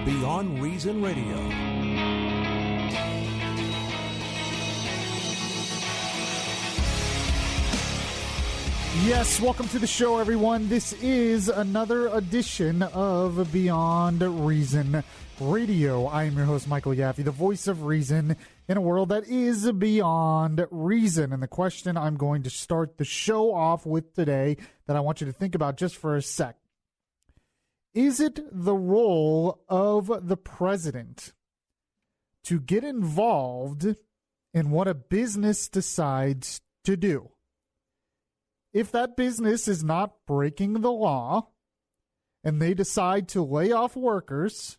Beyond Reason Radio. Yes, welcome to the show, everyone. This is another edition of Beyond Reason Radio. I am your host, Michael Yaffee, the voice of reason in a world that is beyond reason. And the question I'm going to start the show off with today that I want you to think about just for a sec. Is it the role of the president to get involved in what a business decides to do? If that business is not breaking the law and they decide to lay off workers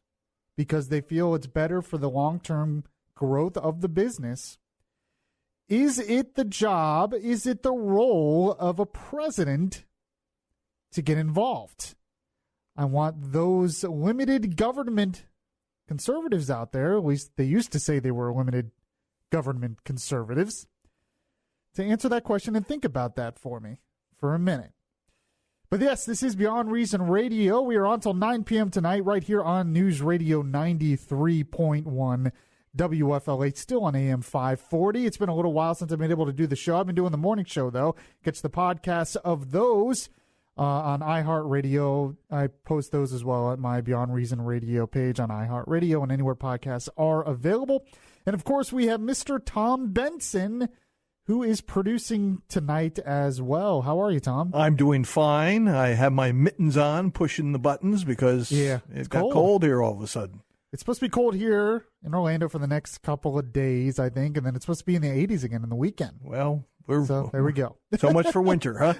because they feel it's better for the long-term growth of the business, is it the job, is it the role of a president to get involved? I want those limited government conservatives out there, at least they used to say they were limited government conservatives, to answer that question and think about that for me for a minute. But yes, this is Beyond Reason Radio. We are on till 9 p.m. tonight right here on News Radio 93.1 WFLH, still on AM 540. It's been a little while since I've been able to do the show. I've been doing the morning show, though. Catch the podcasts of those on iHeartRadio. I post those as well at my Beyond Reason Radio page on iHeartRadio and anywhere podcasts are available. And, of course, we have Mr. Tom Benson, who is producing tonight as well. How are you, Tom? I'm doing fine. I have my mittens on, pushing the buttons because it got cold here all of a sudden. It's supposed to be cold here in Orlando for the next couple of days, I think, and then it's supposed to be in the 80s again in the weekend. Well, so there we go. So much for winter, huh?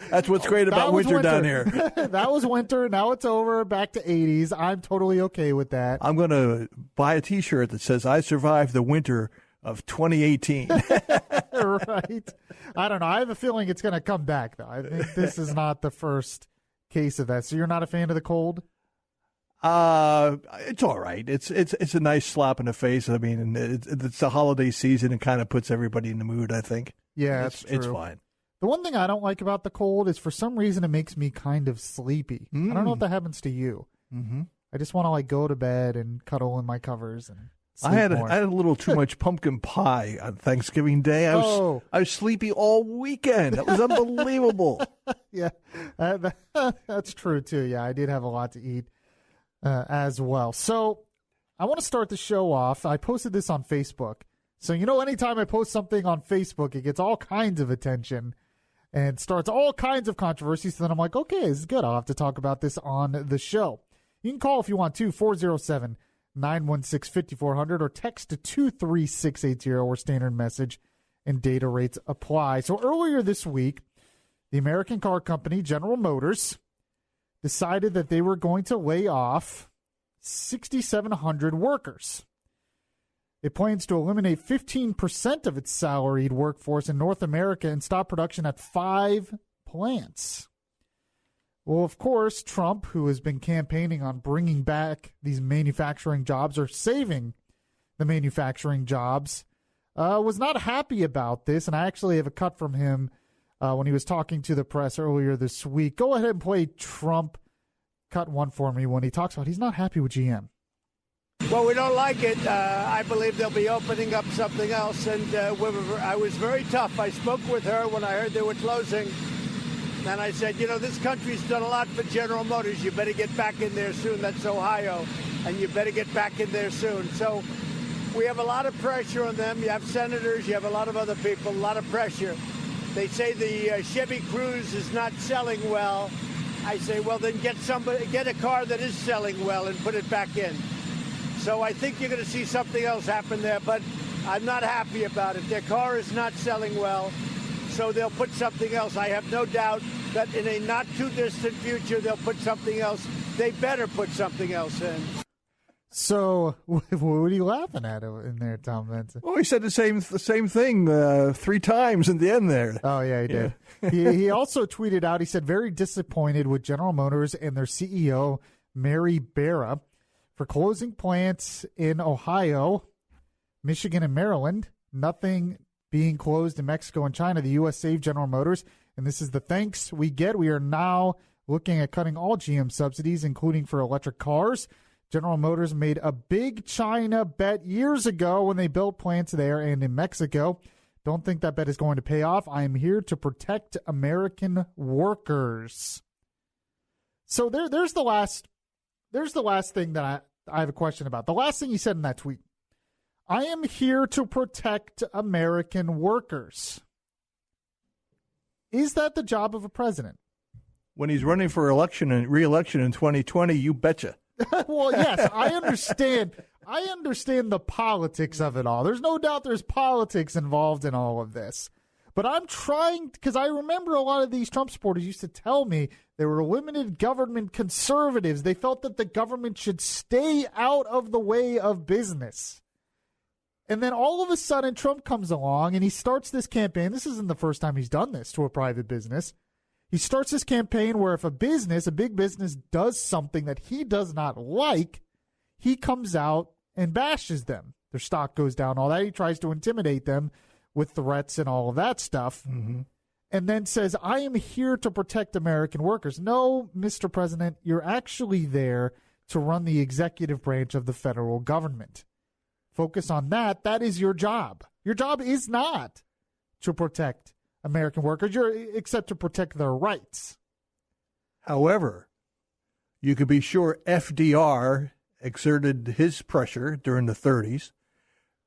That's what's great about winter down here. That was winter. Now it's over. Back to 80s. I'm totally okay with that. I'm going to buy a T-shirt that says, I survived the winter of 2018. Right. I don't know. I have a feeling it's going to come back, though. I think this is not the first case of that. So you're not a fan of the cold? It's all right. It's a nice slap in the face. I mean, it's the holiday season. It kind of puts everybody in the mood, I think. Yeah, that's true. It's fine. The one thing I don't like about the cold is for some reason it makes me kind of sleepy. I don't know if that happens to you. Mm-hmm. I just want to go to bed and cuddle in my covers and I had a little too much pumpkin pie on Thanksgiving Day. I was sleepy all weekend. That was unbelievable. Yeah, that's true too. Yeah, I did have a lot to eat as well. So I want to start the show off. I posted this on Facebook. So anytime I post something on Facebook, it gets all kinds of attention and starts all kinds of controversy. So then I'm like, okay, this is good. I'll have to talk about this on the show. You can call if you want to, 407-916-5400 or text to 23680 or standard message and data rates apply. So earlier this week, the American car company General Motors decided that they were going to lay off 6,700 workers. It plans to eliminate 15% of its salaried workforce in North America and stop production at 5 plants. Well, of course, Trump, who has been campaigning on bringing back these manufacturing jobs or saving the manufacturing jobs, was not happy about this. And I actually have a cut from him when he was talking to the press earlier this week. Go ahead and play Trump cut one for me when he talks about he's not happy with GM. Well, we don't like it. I believe they'll be opening up something else. And I was very tough. I spoke with her when I heard they were closing. And I said, this country's done a lot for General Motors. You better get back in there soon. That's Ohio. And you better get back in there soon. So we have a lot of pressure on them. You have senators. You have a lot of other people, a lot of pressure. They say the Chevy Cruze is not selling well. I say, well, then get a car that is selling well and put it back in. So I think you're going to see something else happen there. But I'm not happy about it. Their car is not selling well. So they'll put something else. I have no doubt that in a not-too-distant future, they'll put something else. They better put something else in. So what are you laughing at in there, Tom Benson? Well, he said the same thing 3 times in the end there. Oh, yeah, he did. He also tweeted out, he said, very disappointed with General Motors and their CEO, Mary Barra, for closing plants in Ohio, Michigan, and Maryland. Nothing being closed in Mexico and China. The U.S. saved General Motors, and this is the thanks we get. We are now looking at cutting all GM subsidies, including for electric cars. General Motors made a big China bet years ago when they built plants there and in Mexico. Don't think that bet is going to pay off. I am here to protect American workers. So there's the last thing that I have a question about. The last thing he said in that tweet. I am here to protect American workers. Is that the job of a president? When he's running for election and re-election in 2020, you betcha. Well, yes, I understand. I understand the politics of it all. There's no doubt there's politics involved in all of this. But I'm trying, because I remember a lot of these Trump supporters used to tell me they were limited government conservatives. They felt that the government should stay out of the way of business. And then all of a sudden, Trump comes along and he starts this campaign. This isn't the first time he's done this to a private business. He starts this campaign where if a big business does something that he does not like, he comes out and bashes them. Their stock goes down, all that. He tries to intimidate them with threats and all of that stuff. Mm-hmm. And then says, I am here to protect American workers. No, Mr. President, you're actually there to run the executive branch of the federal government. Focus on that. That is your job. Your job is not to protect American workers, except to protect their rights. However, you can be sure FDR exerted his pressure during the 30s.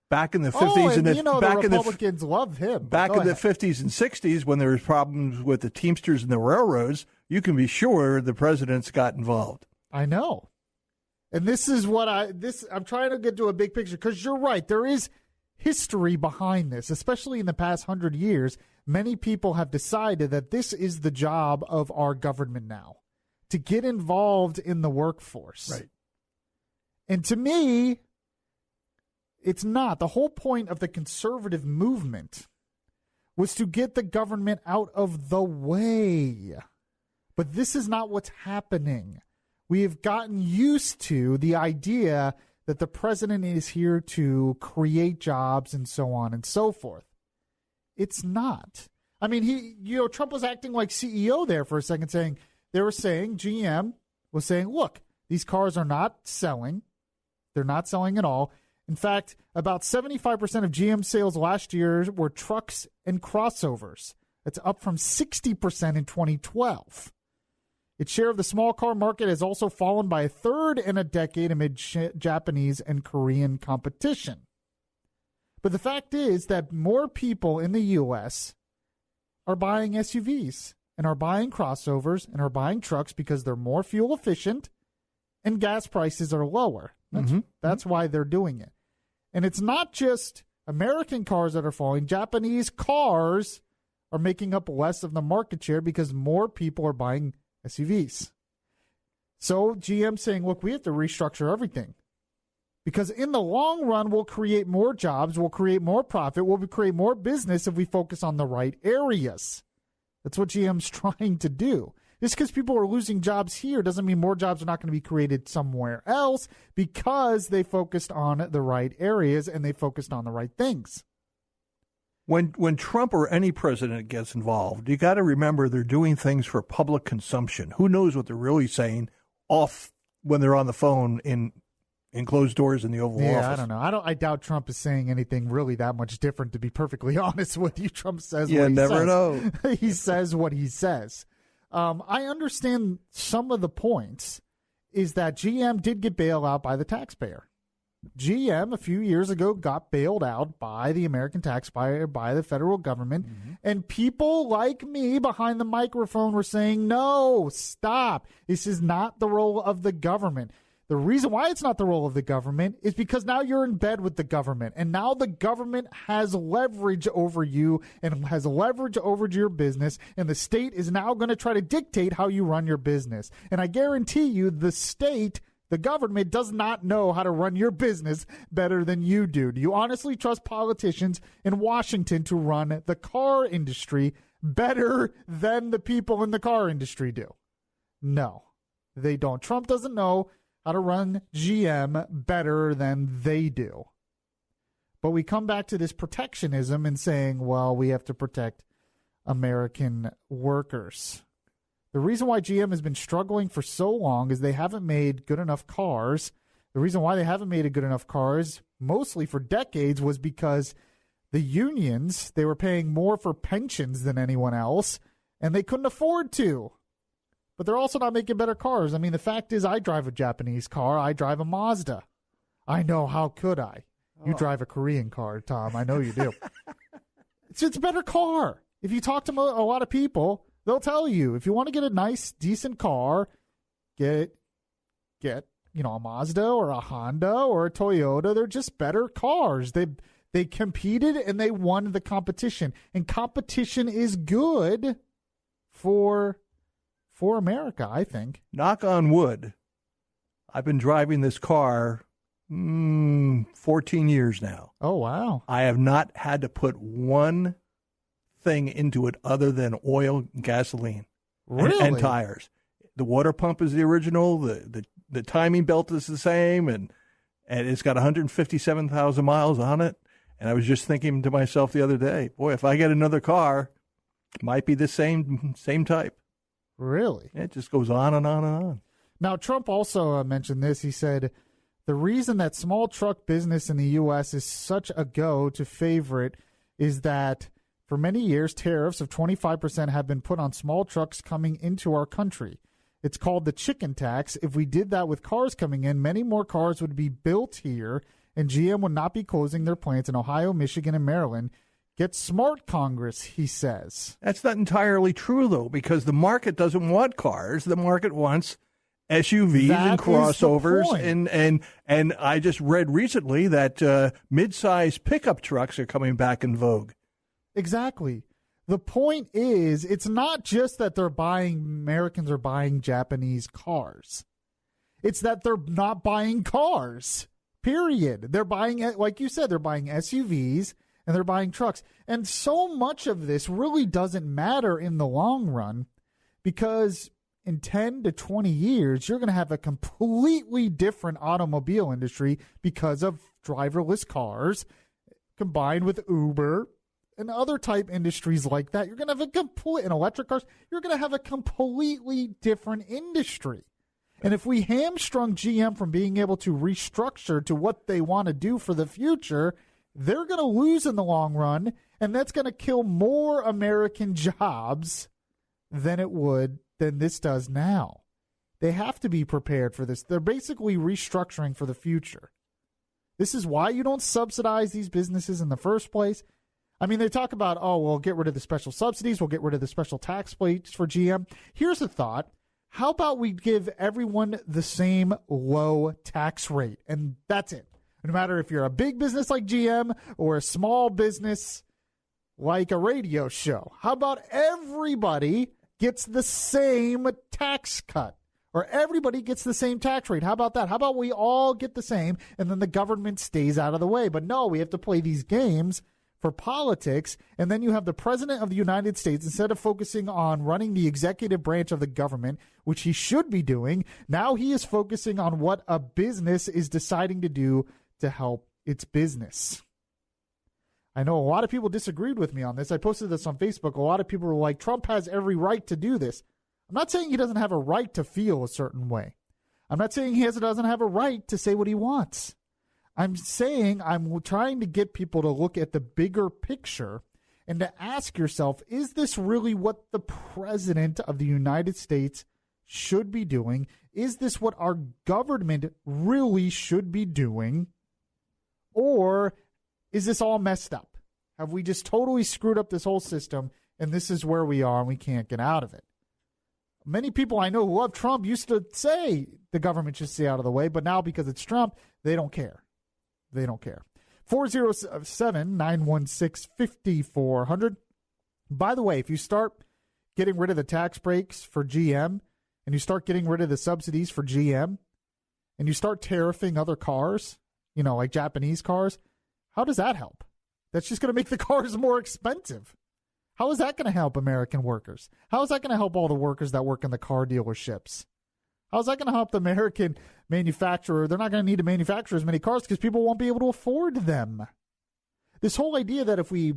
Back in the 50s and the Republicans love him. Back in the 50s and 60s, when there was problems with the Teamsters and the railroads, you can be sure the presidents got involved. I know. And this is what I'm trying to get to a big picture, because you're right. There is history behind this, especially in the past 100 years. Many people have decided that this is the job of our government now, to get involved in the workforce. Right. And to me, it's not. The whole point of the conservative movement was to get the government out of the way. But this is not what's happening. We have gotten used to the idea that the president is here to create jobs and so on and so forth. It's not. I mean, Trump was acting like CEO there for a second, GM was saying, look, these cars are not selling. They're not selling at all. In fact, about 75% of GM sales last year were trucks and crossovers. That's up from 60% in 2012. Its share of the small car market has also fallen by a third in a decade amid Japanese and Korean competition. But the fact is that more people in the U.S. are buying SUVs and are buying crossovers and are buying trucks because they're more fuel efficient and gas prices are lower. That's why they're doing it. And it's not just American cars that are falling. Japanese cars are making up less of the market share because more people are buying SUVs. So GM saying, look, we have to restructure everything. Because in the long run, we'll create more jobs, we'll create more profit, we'll create more business if we focus on the right areas. That's what GM's trying to do. Just because people are losing jobs here doesn't mean more jobs are not going to be created somewhere else, because they focused on the right areas and they focused on the right things. When Trump or any president gets involved, you got to remember they're doing things for public consumption. Who knows what they're really saying off when they're on the phone in closed doors in the Oval Office. I don't know. I doubt Trump is saying anything really that much different, to be perfectly honest with you. Trump says what he says. You never know. He says what he says. I understand some of the points is that GM did get bailed out by the taxpayer. GM a few years ago got bailed out by the American taxpayer, by the federal government, and people like me behind the microphone were saying, no, stop. This is not the role of the government. The reason why it's not the role of the government is because now you're in bed with the government, and now the government has leverage over you and has leverage over your business, and the state is now going to try to dictate how you run your business. And I guarantee you the state, the government, does not know how to run your business better than you do. Do you honestly trust politicians in Washington to run the car industry better than the people in the car industry do? No, they don't. Trump doesn't know how to run GM better than they do. But we come back to this protectionism and saying, well, we have to protect American workers. The reason why GM has been struggling for so long is they haven't made good enough cars The reason why they haven't made good enough cars, mostly for decades, was because the unions, they were paying more for pensions than anyone else, and they couldn't afford to. But they're also not making better cars. I mean, the fact is, I drive a Japanese car. I drive a Mazda. I know, how could I? You drive a Korean car, Tom. I know you do. It's a better car. If you talk to a lot of people, they'll tell you, if you want to get a nice, decent car, get a Mazda or a Honda or a Toyota. They're just better cars. They competed and they won the competition. And competition is good for America, I think. Knock on wood. I've been driving this car 14 years now. Oh, wow. I have not had to put one thing into it other than oil, gasoline, and tires. The water pump is the original. The timing belt is the same, and it's got 157,000 miles on it. And I was just thinking to myself the other day, boy, if I get another car, it might be the same type. Really? It just goes on and on and on. Now, Trump also mentioned this. He said, the reason that small truck business in the U.S. is such a go to favorite is that for many years, tariffs of 25% have been put on small trucks coming into our country. It's called the chicken tax. If we did that with cars coming in, many more cars would be built here, and GM would not be closing their plants in Ohio, Michigan, and Maryland. Get smart, Congress, he says. That's not entirely true, though, because the market doesn't want cars. The market wants SUVs and crossovers. And I just read recently that mid-size pickup trucks are coming back in vogue. Exactly. The point is, it's not just that Americans are buying Japanese cars. It's that they're not buying cars, period. They're buying, like you said, they're buying SUVs and they're buying trucks. And so much of this really doesn't matter in the long run because in 10 to 20 years, you're going to have a completely different automobile industry because of driverless cars combined with Uber and other type industries like that. You're going to have in electric cars, you're going to have a completely different industry. And if we hamstrung GM from being able to restructure to what they want to do for the future, they're going to lose in the long run, and that's going to kill more American jobs than this does now. They have to be prepared for this. They're basically restructuring for the future. This is why you don't subsidize these businesses in the first place. I mean, they talk about, we'll get rid of the special subsidies. We'll get rid of the special tax plates for GM. Here's a thought. How about we give everyone the same low tax rate? And that's it. No matter if you're a big business like GM or a small business like a radio show. How about everybody gets the same tax cut? Or everybody gets the same tax rate. How about that? How about we all get the same and then the government stays out of the way? But no, we have to play these games for politics, and then you have the President of the United States, instead of focusing on running the executive branch of the government, which he should be doing, now he is focusing on what a business is deciding to do to help its business. I know a lot of people disagreed with me on this. I posted this on Facebook. A lot of people were like, Trump has every right to do this. I'm not saying he doesn't have a right to feel a certain way. I'm not saying he doesn't have a right to say what he wants. I'm saying I'm trying to get people to look at the bigger picture and to ask yourself, is this really what the President of the United States should be doing? Is this what our government really should be doing? Or is this all messed up? Have we just totally screwed up this whole system and this is where we are and we can't get out of it? Many people I know who love Trump used to say the government should stay out of the way, but now because it's Trump, they don't care. They don't care. 407-916-5400. By the way, if you start getting rid of the tax breaks for GM and you start getting rid of the subsidies for GM and you start tariffing other cars, like Japanese cars, how does that help? That's just going to make the cars more expensive. How is that going to help American workers? How is that going to help all the workers that work in the car dealerships? How is that going to help the American manufacturer? They're not going to need to manufacture as many cars because people won't be able to afford them. This whole idea that if we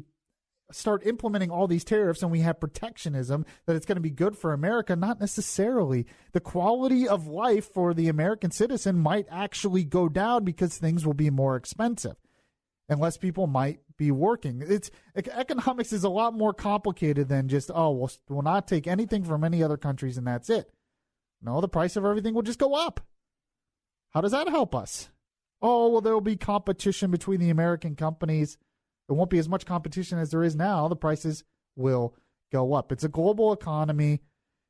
start implementing all these tariffs and we have protectionism, that it's going to be good for America. Not necessarily. The quality of life for the American citizen might actually go down because things will be more expensive and less people might be working. Economics is a lot more complicated than just, we'll not take anything from any other countries and that's it. No, the price of everything will just go up. How does that help us? Oh, well, there will be competition between the American companies. There won't be as much competition as there is now. The prices will go up. It's a global economy.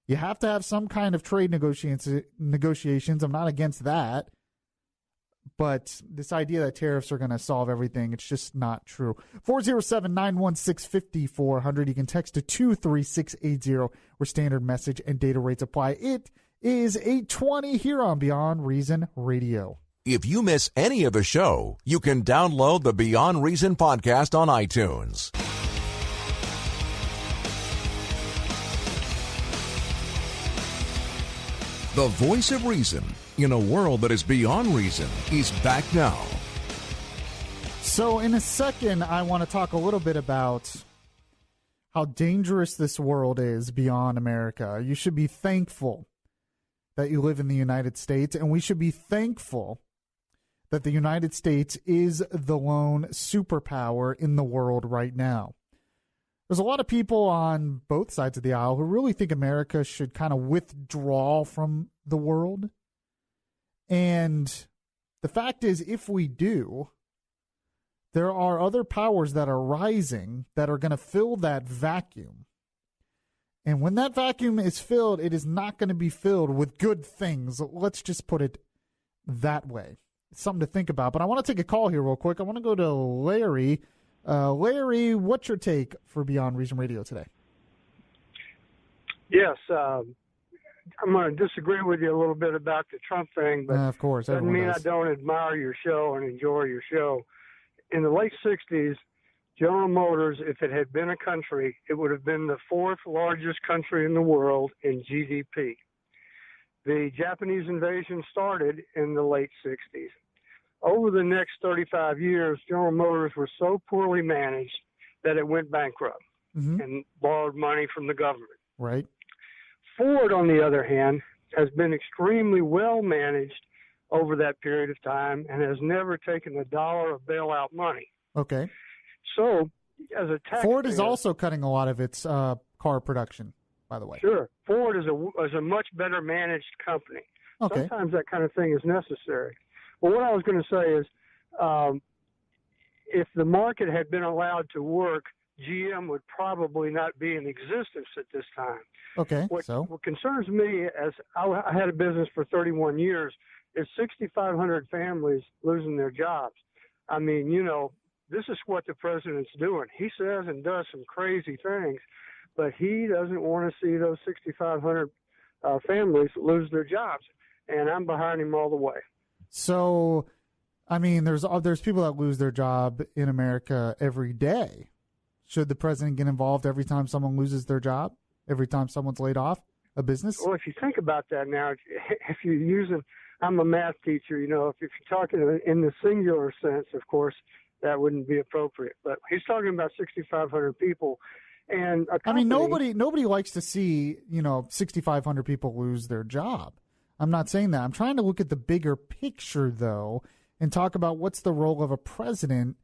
You have to have some kind of trade negotiations. I'm not against that. But this idea that tariffs are going to solve everything, it's just not true. 407-916-5400. You can text to 23680 where standard message and data rates apply. It is 8:20 here on Beyond Reason Radio. If you miss any of the show, you can download the Beyond Reason podcast on iTunes. The voice of reason in a world that is beyond reason is back now. So in a second, I want to talk a little bit about how dangerous this world is beyond America. You should be thankful that you live in the United States, and we should be thankful that the United States is the lone superpower in the world right now. There's a lot of people on both sides of the aisle who really think America should kind of withdraw from the world. And the fact is, if we do, there are other powers that are rising that are going to fill that vacuum. And when that vacuum is filled, it is not going to be filled with good things. Let's just put it that way. It's something to think about. But I want to take a call here real quick. I want to go to Larry. Larry, what's your take for Beyond Reason Radio today? Yes, I'm going to disagree with you a little bit about the Trump thing, but of course, doesn't mean does. I don't admire your show and enjoy your show. In the late 60s, General Motors, if it had been a country, it would have been the fourth largest country in the world in GDP. The Japanese invasion started in the late 60s. Over the next 35 years, General Motors was so poorly managed that it went bankrupt and borrowed money from the government. Right. Ford, on the other hand, has been extremely well managed over that period of time and has never taken a dollar of bailout money. Okay. So, as a taxpayer, Ford is also cutting a lot of its car production, by the way. Sure. Ford is a much better managed company. Okay. Sometimes that kind of thing is necessary. Well, what I was going to say is, if the market had been allowed to work, GM would probably not be in existence at this time. Okay. What concerns me, as I had a business for 31 years, is 6,500 families losing their jobs. I mean, this is what the president's doing. He says and does some crazy things, but he doesn't want to see those 6,500 families lose their jobs, and I'm behind him all the way. So, I mean, there's people that lose their job in America every day. Should the president get involved every time someone loses their job? Every time someone's laid off a business? Well, if you think about that now, if you're using, I'm a math teacher, if you're talking in the singular sense, of course, that wouldn't be appropriate. But he's talking about 6,500 people. And a company, nobody likes to see, 6,500 people lose their job. I'm not saying that. I'm trying to look at the bigger picture, though, and talk about what's the role of a president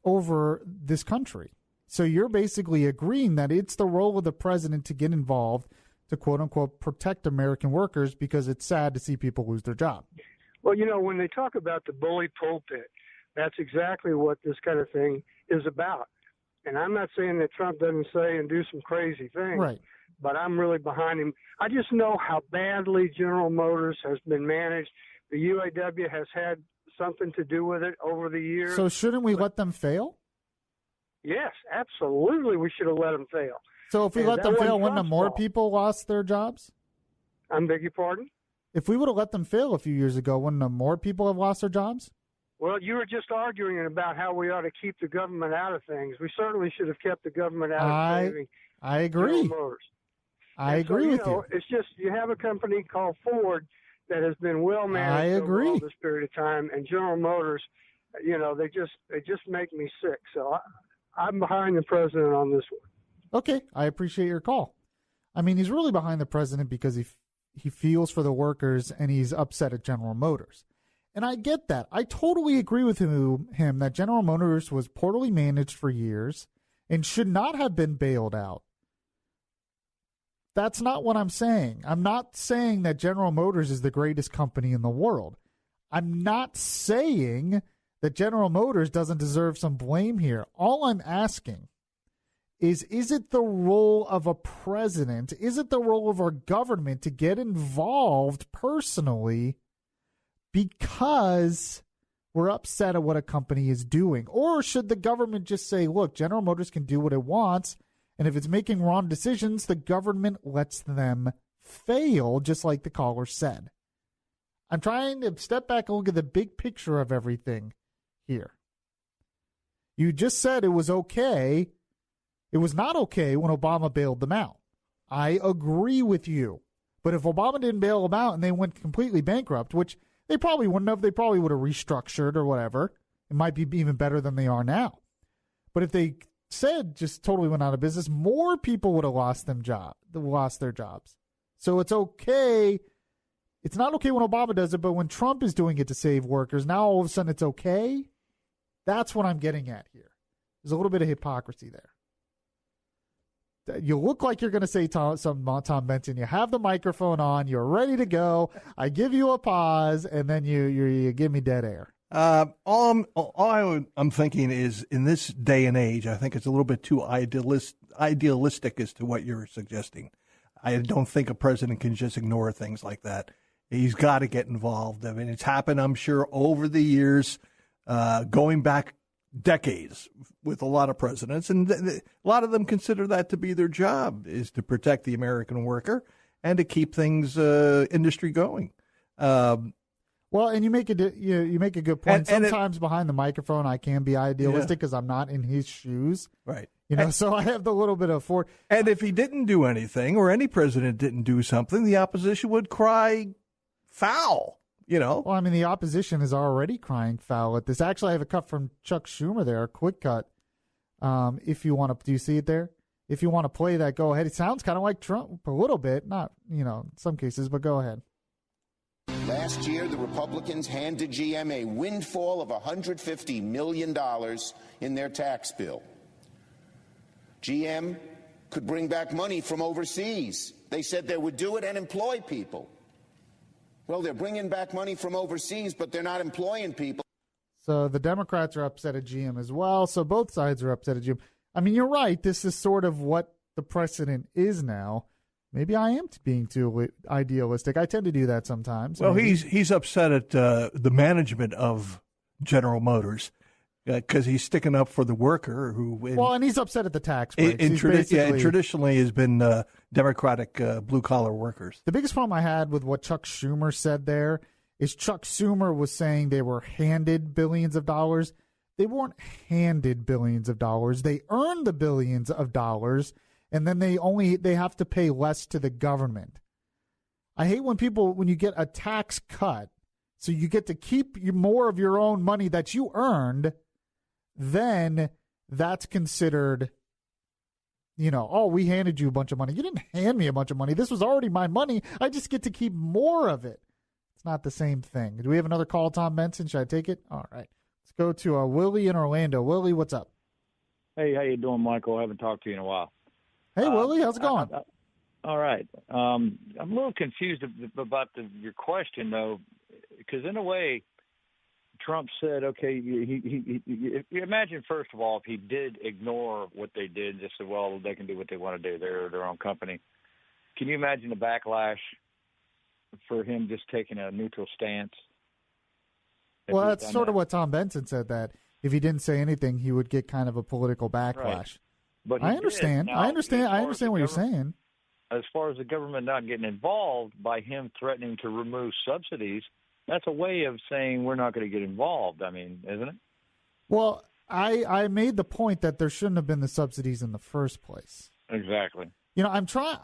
over this country. So you're basically agreeing that it's the role of the president to get involved to, quote unquote, protect American workers because it's sad to see people lose their job. Well, when they talk about the bully pulpit, that's exactly what this kind of thing is about. And I'm not saying that Trump doesn't say and do some crazy things, right, but I'm really behind him. I just know how badly General Motors has been managed. The UAW has had something to do with it over the years. So shouldn't we let them fail? Yes, absolutely. We should have let them fail. So if we let them fail, wouldn't more people lost their jobs? I beg your pardon? If we would have let them fail a few years ago, wouldn't more people have lost their jobs? Well, you were just arguing about how we ought to keep the government out of things. We certainly should have kept the government out of saving I agree. General Motors. I agree with you. It's just you have a company called Ford that has been well managed over all this period of time, and General Motors, they just make me sick. So I'm behind the president on this one. Okay, I appreciate your call. I mean, he's really behind the president because he feels for the workers and he's upset at General Motors. And I get that. I totally agree with him that General Motors was poorly managed for years and should not have been bailed out. That's not what I'm saying. I'm not saying that General Motors is the greatest company in the world. I'm not saying that General Motors doesn't deserve some blame here. All I'm asking is it the role of a president, is it the role of our government to get involved personally because we're upset at what a company is doing? Or should the government just say, look, General Motors can do what it wants, and if it's making wrong decisions, the government lets them fail, just like the caller said. I'm trying to step back and look at the big picture of everything here. You just said it was okay. It was not okay when Obama bailed them out. I agree with you. But if Obama didn't bail them out and they went completely bankrupt, which they probably wouldn't have, they probably would have restructured or whatever. It might be even better than they are now. But if they said just totally went out of business, more people would have lost their jobs. So it's okay. It's not okay when Obama does it, but when Trump is doing it to save workers, now all of a sudden it's okay. That's what I'm getting at here. There's a little bit of hypocrisy there. You look like you're going to say Tom Benson. You have the microphone on. You're ready to go. I give you a pause, and then you give me dead air. All I'm thinking is, in this day and age, I think it's a little bit too idealistic as to what you're suggesting. I don't think a president can just ignore things like that. He's got to get involved. I mean, it's happened, I'm sure, over the years, going back decades with a lot of presidents, and a lot of them consider that to be their job, is to protect the American worker and to keep things industry going. Well, and you make a good point. Sometimes behind the microphone, I can be idealistic because I'm not in his shoes, right? So I have the little bit of for. And if he didn't do anything, or any president didn't do something, the opposition would cry foul. Well, I mean, the opposition is already crying foul at this. Actually, I have a cut from Chuck Schumer there, a quick cut. If you want to, do you see it there? If you want to play that, go ahead. It sounds kind of like Trump a little bit, not, in some cases, but go ahead. Last year, the Republicans handed GM a windfall of $150 million in their tax bill. GM could bring back money from overseas. They said they would do it and employ people. Well, they're bringing back money from overseas, but they're not employing people. So the Democrats are upset at GM as well. So both sides are upset at GM. I mean, you're right. This is sort of what the precedent is now. Maybe I am being too idealistic. I tend to do that sometimes. Well, he's upset at the management of General Motors because he's sticking up for the worker and he's upset at the tax breaks. Traditionally has been Democratic blue-collar workers. The biggest problem I had with what Chuck Schumer said there is Chuck Schumer was saying they were handed billions of dollars. They weren't handed billions of dollars. They earned the billions of dollars, and then they have to pay less to the government. I hate when you get a tax cut, so you get to keep more of your own money that you earned, then that's considered, we handed you a bunch of money. You didn't hand me a bunch of money. This was already my money. I just get to keep more of it. It's not the same thing. Do we have another call, Tom Benson? Should I take it? All right. Let's go to Willie in Orlando. Willie, what's up? Hey, how you doing, Michael? I haven't talked to you in a while. Hey, Willie, how's it going? All right. I'm a little confused about your question, though, because in a way, Trump said, okay, he imagine, first of all, if he did ignore what they did, just said, well, they can do what they want to do. They're their own company. Can you imagine the backlash for him just taking a neutral stance? Well, that's sort of what Tom Benson said, that if he didn't say anything, he would get kind of a political backlash. Right. But I understand. Now, I understand what you're saying. As far as the government not getting involved by him threatening to remove subsidies, that's a way of saying we're not going to get involved. I mean, isn't it? Well, I made the point that there shouldn't have been the subsidies in the first place. Exactly. I'm trying,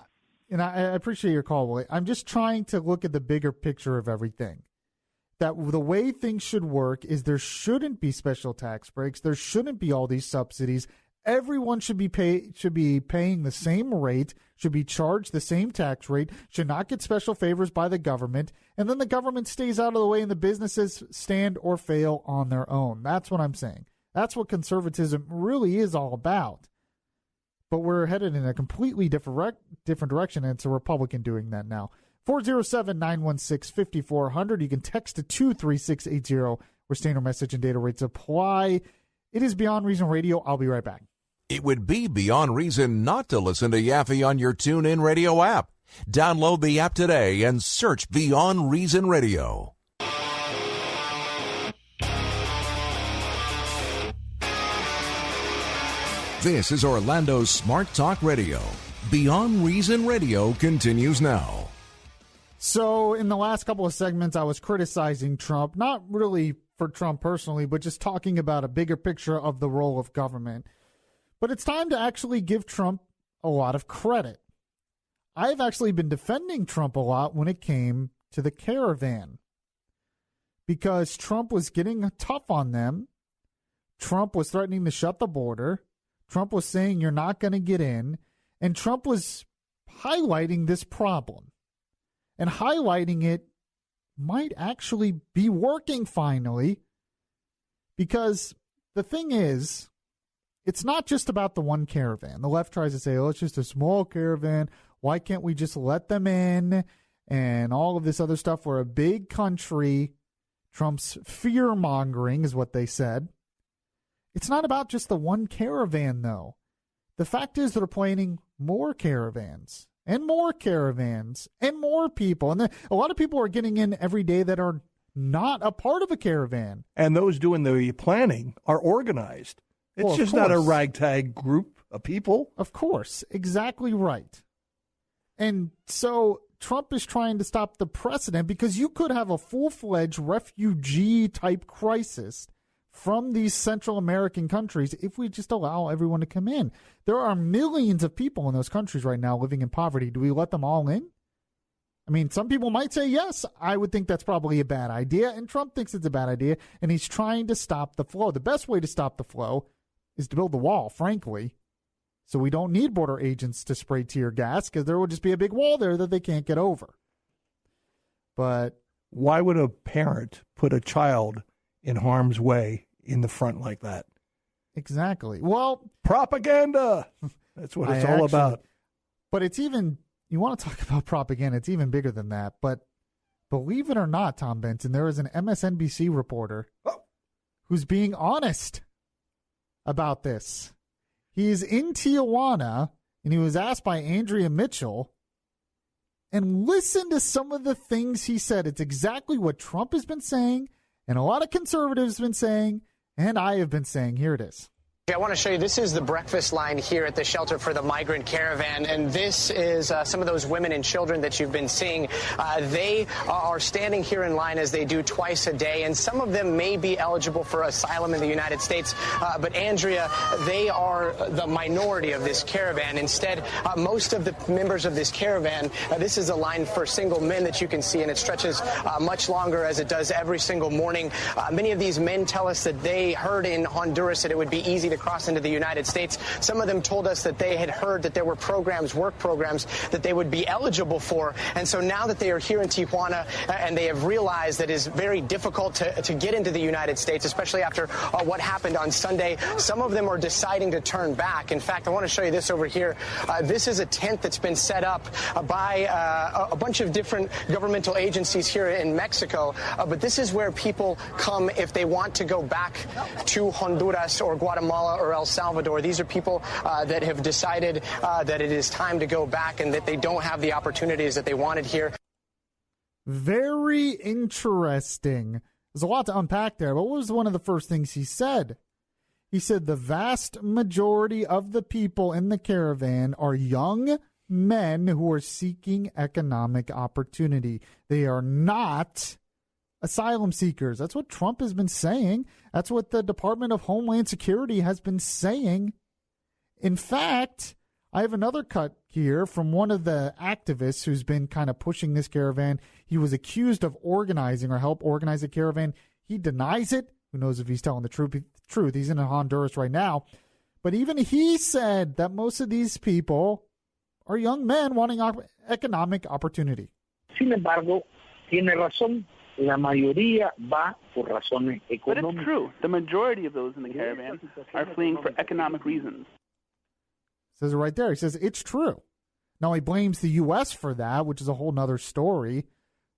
and I appreciate your call, Willie. I'm just trying to look at the bigger picture of everything. That the way things should work is there shouldn't be special tax breaks. There shouldn't be all these subsidies. Everyone should be paying the same rate, should be charged the same tax rate, should not get special favors by the government, and then the government stays out of the way and the businesses stand or fail on their own. That's what I'm saying. That's what conservatism really is all about. But we're headed in a completely different direction, and it's a Republican doing that now. 407-916-5400. You can text to 23680, where standard message and data rates apply. It is Beyond Reason Radio. I'll be right back. It would be beyond reason not to listen to Yaffee on your TuneIn Radio app. Download the app today and search Beyond Reason Radio. This is Orlando's Smart Talk Radio. Beyond Reason Radio continues now. So in the last couple of segments, I was criticizing Trump, not really for Trump personally, but just talking about a bigger picture of the role of government. But it's time to actually give Trump a lot of credit. I've actually been defending Trump a lot when it came to the caravan, because Trump was getting tough on them. Trump was threatening to shut the border. Trump was saying you're not going to get in. And Trump was highlighting this problem. And highlighting it might actually be working finally, because the thing is, it's not just about the one caravan. The left tries to say, oh, it's just a small caravan. Why can't we just let them in? And all of this other stuff. We're a big country. Trump's fear-mongering is what they said. It's not about just the one caravan, though. The fact is they're planning more caravans and more caravans and more people. And a lot of people are getting in every day that are not a part of a caravan. And those doing the planning are organized. It's just not a ragtag group of people. Of course. Exactly right. And so Trump is trying to stop the precedent, because you could have a full-fledged refugee-type crisis from these Central American countries if we just allow everyone to come in. There are millions of people in those countries right now living in poverty. Do we let them all in? I mean, some people might say yes. I would think that's probably a bad idea, and Trump thinks it's a bad idea, and he's trying to stop the flow. The best way to stop the flow is to build the wall, frankly, so we don't need border agents to spray tear gas, because there will just be a big wall there that they can't get over. But why would a parent put a child in harm's way in the front like that? Exactly. Well, propaganda. That's what it's all about. But it's even, you want to talk about propaganda, it's even bigger than that. But believe it or not, Tom Benson, there is an MSNBC reporter who's being honest about this. He's in Tijuana, and he was asked by Andrea Mitchell, and listen to some of the things he said. It's exactly what Trump has been saying, and a lot of conservatives have been saying, and I have been saying. Here it is. I want to show you, this is the breakfast line here at the shelter for the migrant caravan, and this is some of those women and children that you've been seeing. They are standing here in line as they do twice a day, and some of them may be eligible for asylum in the United States, but Andrea, they are the minority of this caravan. Instead, most of the members of this caravan, this is a line for single men that you can see, and it stretches much longer, as it does every single morning. Many of these men tell us that they heard in Honduras that it would be easy to cross into the United States. Some of them told us that they had heard that there were programs, work programs, that they would be eligible for. And so now that they are here in Tijuana and they have realized that it is very difficult to get into the United States, especially after what happened on Sunday, some of them are deciding to turn back. In fact, I want to show you this over here. This is a tent that's been set up by a bunch of different governmental agencies here in Mexico. But this is where people come if they want to go back to Honduras or Guatemala or El Salvador. These are people that have decided that it is time to go back and that they don't have the opportunities that they wanted here. Very interesting. There's a lot to unpack there, but what was one of the first things he said? He said the vast majority of the people in the caravan are young men who are seeking economic opportunity. They are not asylum seekers. That's what Trump has been saying. That's what the Department of Homeland Security has been saying. In fact, I have another cut here from one of the activists who's been kind of pushing this caravan. He was accused of organizing or help organize a caravan. He denies it. Who knows if he's telling the truth? He's in Honduras right now. But even he said that most of these people are young men wanting economic opportunity. Sin embargo, tiene razón. La mayoría va por razones económicas. But it's true. The majority of those in the caravan are fleeing for economic reasons. Says it right there. He says it's true. Now, he blames the U.S. for that, which is a whole nother story.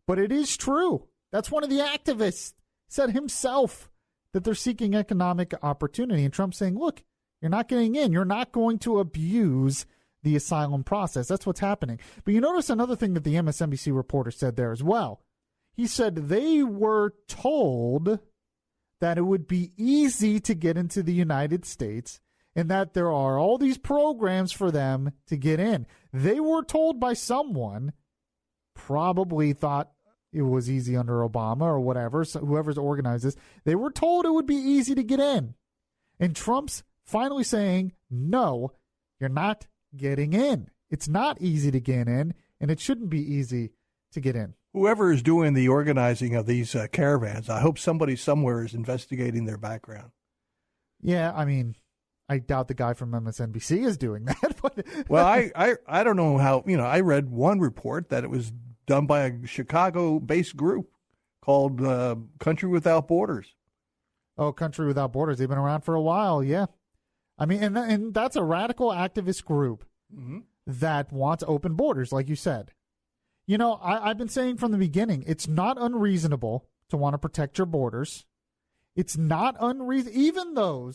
But it is true. That's one of the activists said himself that they're seeking economic opportunity. And Trump's saying, look, you're not getting in. You're not going to abuse the asylum process. That's what's happening. But you notice another thing that the MSNBC reporter said there as well. He said they were told that it would be easy to get into the United States and that there are all these programs for them to get in. They were told by someone, probably thought it was easy under Obama or whatever, so whoever's organized this, they were told it would be easy to get in. And Trump's finally saying, no, you're not getting in. It's not easy to get in, and it shouldn't be easy to get in. Whoever is doing the organizing of these caravans, I hope somebody somewhere is investigating their background. Yeah, I mean, I doubt the guy from MSNBC is doing that. But well, I don't know how, I read one report that it was done by a Chicago-based group called Country Without Borders. Oh, Country Without Borders. They've been around for a while, yeah. I mean, and that's a radical activist group that wants open borders, like you said. I've been saying from the beginning, it's not unreasonable to want to protect your borders. It's not unreasonable.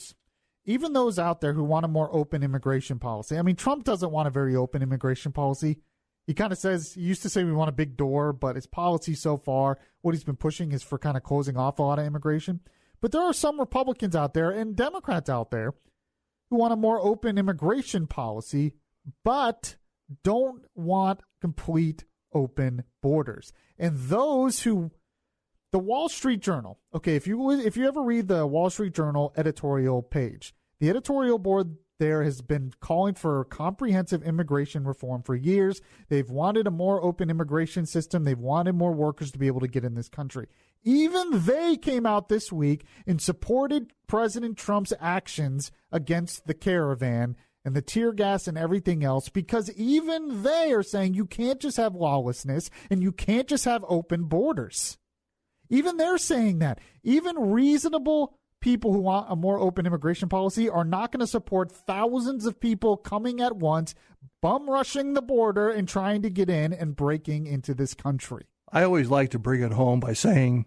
Even those out there who want a more open immigration policy. I mean, Trump doesn't want a very open immigration policy. He kind of says, he used to say we want a big door, but his policy so far, what he's been pushing is for kind of closing off a lot of immigration. But there are some Republicans out there and Democrats out there who want a more open immigration policy, but don't want complete open borders. And those who, the Wall Street Journal, okay, if you ever read the Wall Street Journal editorial page, the editorial board there has been calling for comprehensive immigration reform for years. They've wanted a more open immigration system. They've wanted more workers to be able to get in this country. Even they came out this week and supported President Trump's actions against the caravan and the tear gas and everything else, because even they are saying you can't just have lawlessness and you can't just have open borders. Even they're saying that. Even reasonable people who want a more open immigration policy are not going to support thousands of people coming at once, bum rushing the border and trying to get in and breaking into this country. I always like to bring it home by saying,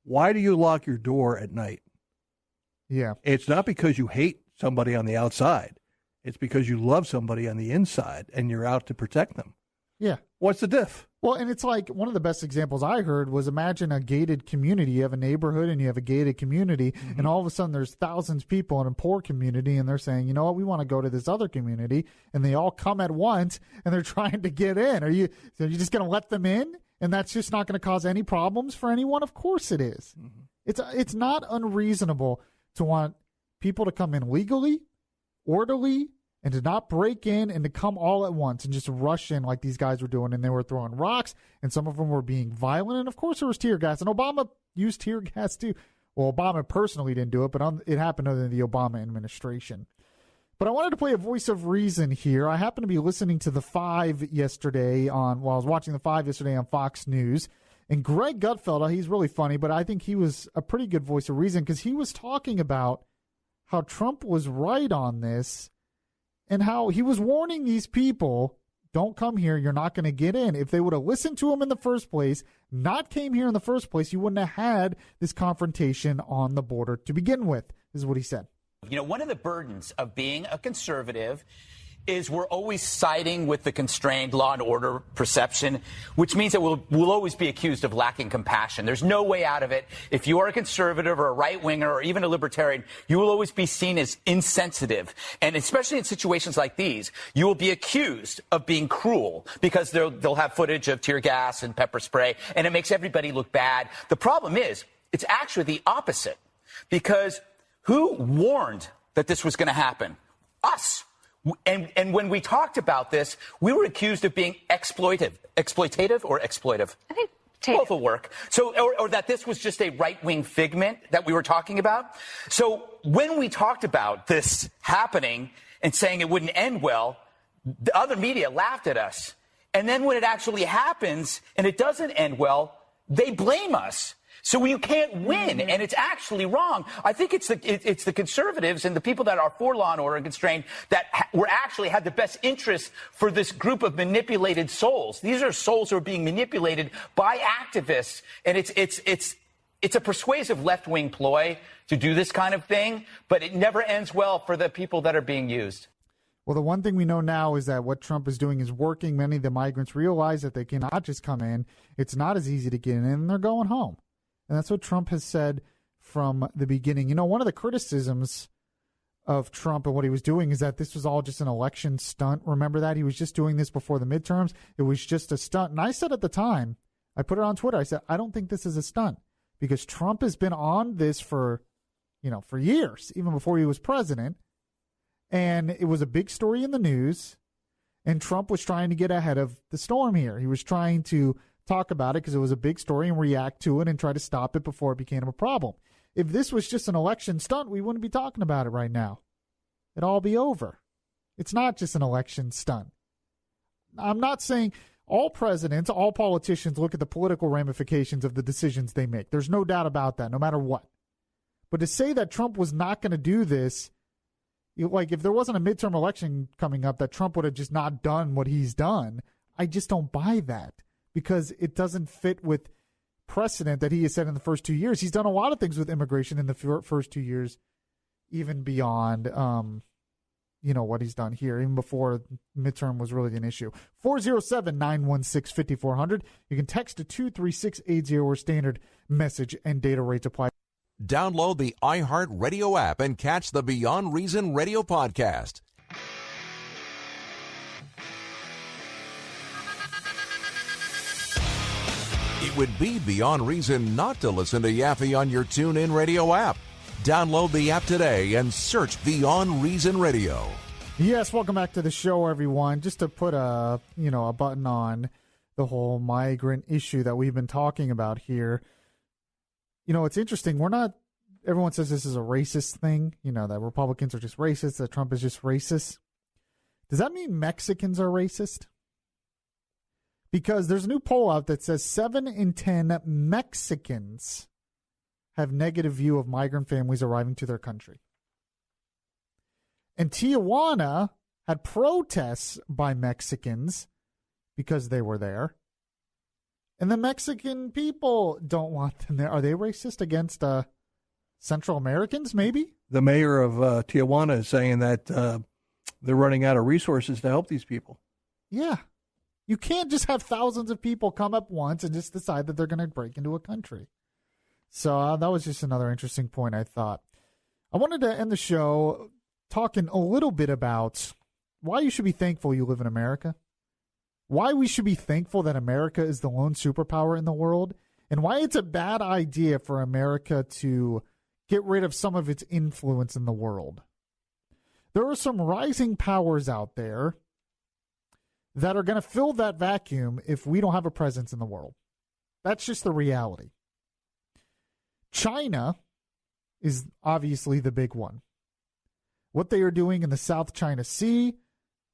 why do you lock your door at night? Yeah. It's not because you hate somebody on the outside. It's because you love somebody on the inside and you're out to protect them. Yeah. What's the diff? Well, and it's like one of the best examples I heard was, imagine a gated community. You have a neighborhood and you have a gated community, and all of a sudden there's thousands of people in a poor community, and they're saying, you know what, we want to go to this other community, and they all come at once and they're trying to get in. Are you just going to let them in? And that's just not going to cause any problems for anyone? Of course it is. It's not unreasonable to want people to come in legally, orderly, and to not break in and to come all at once and just rush in like these guys were doing. And they were throwing rocks, and some of them were being violent. And, of course, there was tear gas. And Obama used tear gas, too. Well, Obama personally didn't do it, but it happened under the Obama administration. But I wanted to play a voice of reason here. I happened to be listening to The Five yesterday I was watching The Five yesterday on Fox News. And Greg Gutfeld, he's really funny, but I think he was a pretty good voice of reason, because he was talking about how Trump was right on this, and how he was warning these people, don't come here, you're not going to get in. If they would have listened to him in the first place, not came here in the first place, you wouldn't have had this confrontation on the border to begin with, is what he said. One of the burdens of being a conservative is we're always siding with the constrained law and order perception, which means that we'll always be accused of lacking compassion. There's no way out of it. If you are a conservative or a right-winger or even a libertarian, you will always be seen as insensitive. And especially in situations like these, you will be accused of being cruel, because they'll have footage of tear gas and pepper spray, and it makes everybody look bad. The problem is, it's actually the opposite, because who warned that this was going to happen? Us. And when we talked about this, we were accused of being exploitative or exploitive. I think Both will work. So, or that this was just a right-wing figment that we were talking about. So when we talked about this happening and saying it wouldn't end well, the other media laughed at us. And then when it actually happens and it doesn't end well, they blame us. So you can't win, and it's actually wrong. I think it's the conservatives and the people that are for law and order and constrained that were actually had the best interest for this group of manipulated souls. These are souls who are being manipulated by activists, and it's a persuasive left-wing ploy to do this kind of thing, but it never ends well for the people that are being used. Well, the one thing we know now is that what Trump is doing is working. Many of the migrants realize that they cannot just come in. It's not as easy to get in, and they're going home. And that's what Trump has said from the beginning. You know, one of the criticisms of Trump and what he was doing is that this was all just an election stunt. Remember that? He was just doing this before the midterms. It was just a stunt. And I said at the time, I put it on Twitter, I said, I don't think this is a stunt because Trump has been on this for years, even before he was president. And it was a big story in the news. And Trump was trying to get ahead of the storm here. He was trying to talk about it because it was a big story and react to it and try to stop it before it became a problem. If this was just an election stunt, we wouldn't be talking about it right now. It'd all be over. It's not just an election stunt. I'm not saying all presidents, all politicians look at the political ramifications of the decisions they make. There's no doubt about that, no matter what. But to say that Trump was not going to do this, like if there wasn't a midterm election coming up, that Trump would have just not done what he's done, I just don't buy that. Because it doesn't fit with precedent that he has said in the first 2 years. He's done a lot of things with immigration in the first 2 years, even beyond, what he's done here, even before midterm was really an issue. 407-916-5400. You can text to 23680 or standard message and data rates apply. Download the iHeartRadio app and catch the Beyond Reason radio podcast. It would be beyond reason not to listen to Yaffee on your TuneIn Radio app. Download the app today and search Beyond Reason Radio. Yes, welcome back to the show, everyone. Just to put a button on the whole migrant issue that we've been talking about here. You know, it's interesting. Everyone says this is a racist thing, that Republicans are just racist, that Trump is just racist. Does that mean Mexicans are racist? Because there's a new poll out that says 7 in 10 Mexicans have negative view of migrant families arriving to their country. And Tijuana had protests by Mexicans because they were there. And the Mexican people don't want them there. Are they racist against Central Americans, maybe? The mayor of Tijuana is saying that they're running out of resources to help these people. Yeah. You can't just have thousands of people come up once and just decide that they're going to break into a country. So that was just another interesting point, I thought. I wanted to end the show talking a little bit about why you should be thankful you live in America, why we should be thankful that America is the lone superpower in the world, and why it's a bad idea for America to get rid of some of its influence in the world. There are some rising powers out there that are going to fill that vacuum if we don't have a presence in the world. That's just the reality. China is obviously the big one. What they are doing in the South China Sea,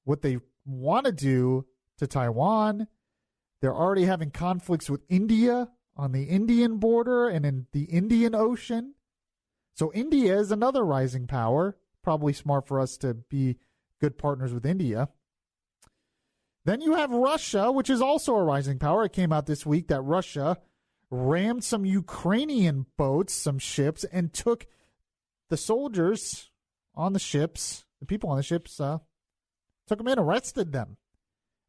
what they want to do to Taiwan, they're already having conflicts with India on the Indian border and in the Indian Ocean. So India is another rising power. Probably smart for us to be good partners with India. Then you have Russia, which is also a rising power. It came out this week that Russia rammed some Ukrainian boats, some ships, and took the soldiers on the ships, the people on the ships, took them in, arrested them,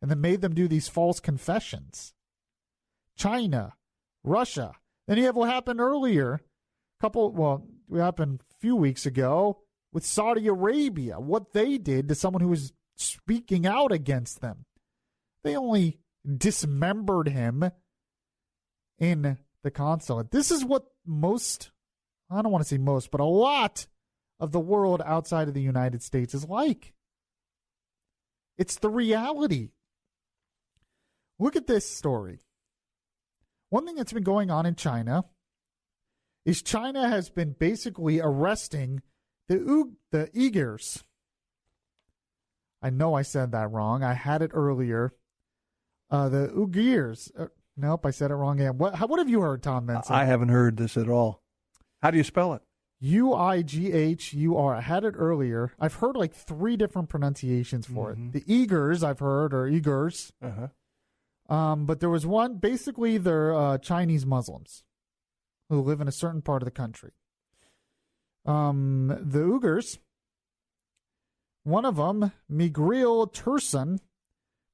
and then made them do these false confessions. China, Russia. Then you have what happened earlier, what happened a few weeks ago with Saudi Arabia, what they did to someone who was speaking out against them. They only dismembered him in the consulate. This is what I don't want to say most, but a lot of the world outside of the United States is like. It's the reality. Look at this story. One thing that's been going on in China is China has been basically arresting the Uyghurs. I know I said that wrong. I had it earlier. The Uyghurs. Nope, I said it wrong again. What have you heard, Tom Benson? I haven't heard this at all. How do you spell it? Uighur. I had it earlier. I've heard like 3 different pronunciations for it. The Uyghurs, I've heard, or Uyghurs. But there was one, basically they're Chinese Muslims who live in a certain part of the country. The Uyghurs, one of them, Migril Tursun,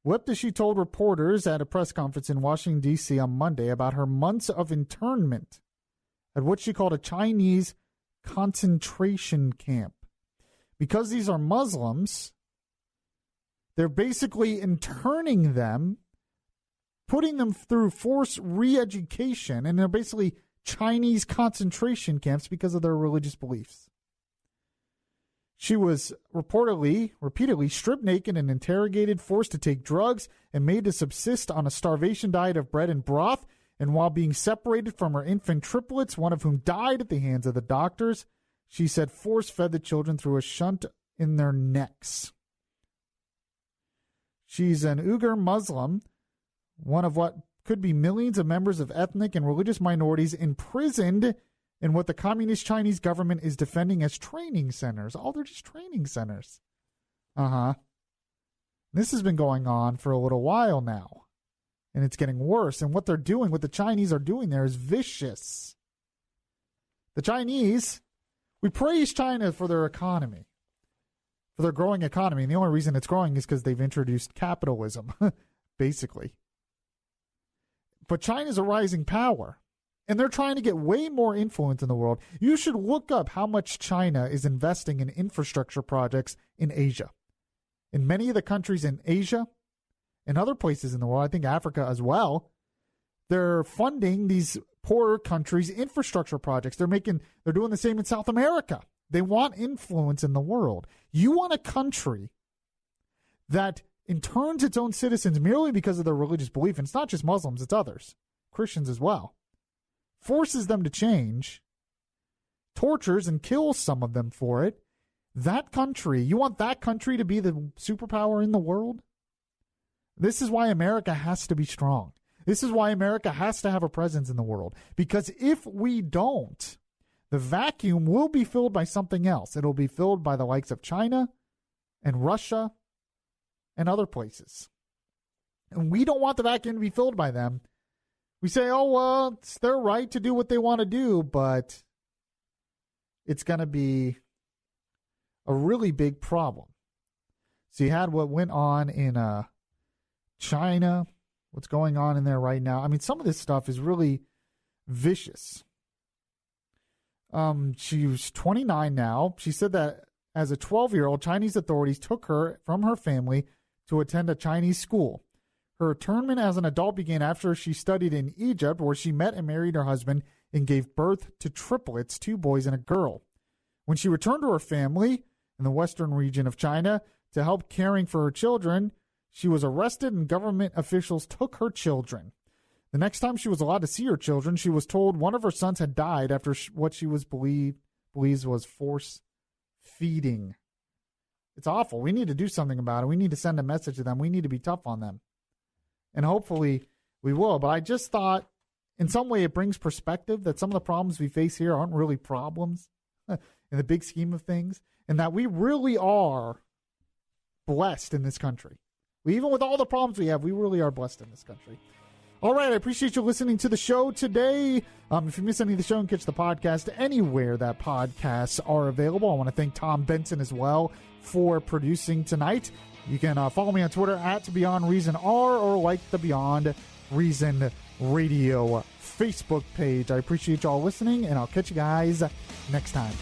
wept as she told reporters at a press conference in Washington, D.C. on Monday about her months of internment at what she called a Chinese concentration camp. Because these are Muslims, they're basically interning them, putting them through forced re-education, and they're basically Chinese concentration camps because of their religious beliefs. She was repeatedly stripped naked and interrogated, forced to take drugs, and made to subsist on a starvation diet of bread and broth. And while being separated from her infant triplets, one of whom died at the hands of the doctors, she said force-fed the children through a shunt in their necks. She's an Uyghur Muslim, one of what could be millions of members of ethnic and religious minorities imprisoned in what the communist Chinese government is defending as training centers. Oh, they're just training centers. This has been going on for a little while now, and it's getting worse. And what they're doing, what the Chinese are doing there is vicious. The Chinese, we praise China for their economy, for their growing economy. And the only reason it's growing is because they've introduced capitalism, basically. But China's a rising power, and they're trying to get way more influence in the world. You should look up how much China is investing in infrastructure projects in Asia. In many of the countries in Asia and other places in the world, I think Africa as well, they're funding these poorer countries' infrastructure projects. They're doing the same in South America. They want influence in the world. You want a country that interns its own citizens merely because of their religious belief, and it's not just Muslims, it's others, Christians as well, forces them to change, tortures and kills some of them for it. That country, you want that country to be the superpower in the world? This is why America has to be strong. This is why America has to have a presence in the world. Because if we don't, the vacuum will be filled by something else. It'll be filled by the likes of China and Russia and other places. And we don't want the vacuum to be filled by them. We say, oh, well, it's their right to do what they want to do, but it's going to be a really big problem. So you had what went on in China, what's going on in there right now. I mean, some of this stuff is really vicious. She was 29 now. She said that as a 12-year-old, Chinese authorities took her from her family to attend a Chinese school. Her internment as an adult began after she studied in Egypt, where she met and married her husband and gave birth to triplets, 2 boys and a girl. When she returned to her family in the western region of China to help caring for her children, she was arrested and government officials took her children. The next time she was allowed to see her children, she was told one of her sons had died after what she believes was force feeding. It's awful. We need to do something about it. We need to send a message to them. We need to be tough on them. And hopefully we will. But I just thought in some way it brings perspective that some of the problems we face here aren't really problems in the big scheme of things, and that we really are blessed in this country. Even with all the problems we have, we really are blessed in this country. All right, I appreciate you listening to the show today. If you miss any of the show, you can catch the podcast anywhere that podcasts are available. I want to thank Tom Benson as well for producing tonight. You can follow me on Twitter at BeyondReasonR or like the Beyond Reason Radio Facebook page. I appreciate y'all listening, and I'll catch you guys next time.